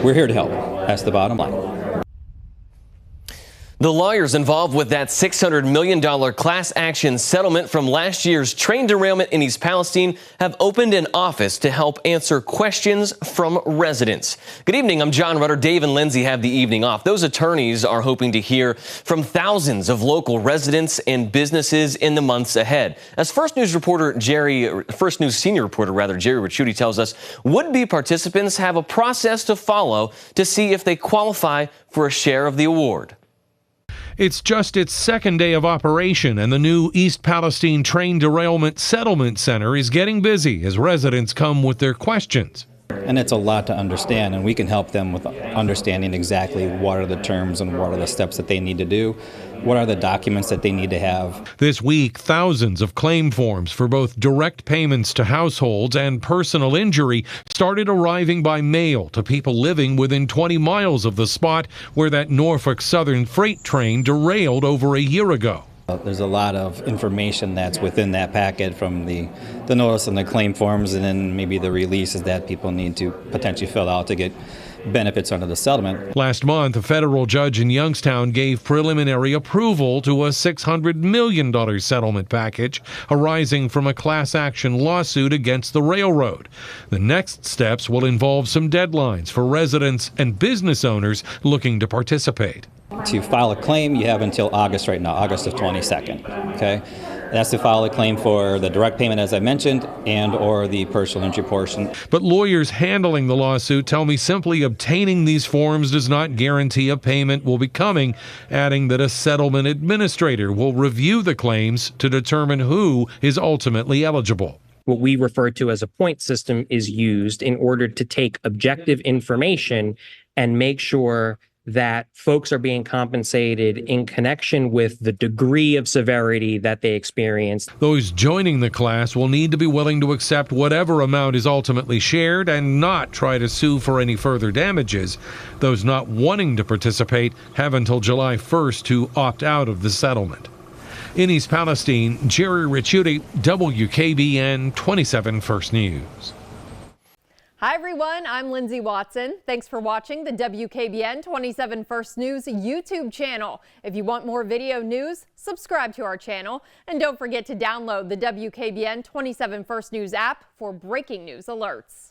we're here to help. That's the bottom line. The lawyers involved with that $600 million class action settlement from last year's train derailment in East Palestine have opened an office to help answer questions from residents. Good evening. I'm John Rutter. Dave and Lindsay have the evening off. Those attorneys are hoping to hear from thousands of local residents and businesses in the months ahead. As First News senior reporter Jerry Ricciuti tells us, would-be participants have a process to follow to see if they qualify for a share of the award. It's just its second day of operation, and the new East Palestine Train Derailment Settlement Center is getting busy as residents come with their questions. And it's a lot to understand, and we can help them with understanding exactly what are the terms and what are the steps that they need to do, what are the documents that they need to have. This week, thousands of claim forms for both direct payments to households and personal injury started arriving by mail to people living within 20 miles of the spot where that Norfolk Southern freight train derailed over a year ago. There's a lot of information that's within that packet, from the notice and the claim forms, and then maybe the releases that people need to potentially fill out to get benefits under the settlement. Last month, a federal judge in Youngstown gave preliminary approval to a $600 million settlement package arising from a class action lawsuit against the railroad. The next steps will involve some deadlines for residents and business owners looking to participate. To file a claim, you have until August right now, August of 22nd. Okay, that's to file a claim for the direct payment, as I mentioned, and or the personal injury portion. But lawyers handling the lawsuit tell me simply obtaining these forms does not guarantee a payment will be coming, adding that a settlement administrator will review the claims to determine who is ultimately eligible. What we refer to as a point system is used in order to take objective information and make sure that folks are being compensated in connection with the degree of severity that they experienced. Those joining the class will need to be willing to accept whatever amount is ultimately shared and not try to sue for any further damages. Those not wanting to participate have until July 1st to opt out of the settlement. In East Palestine, Jerry Ricciuti, WKBN 27 First News. Hi everyone, I'm Lindsay Watson. Thanks for watching the WKBN 27 First News YouTube channel. If you want more video news, subscribe to our channel. And don't forget to download the WKBN 27 First News app for breaking news alerts.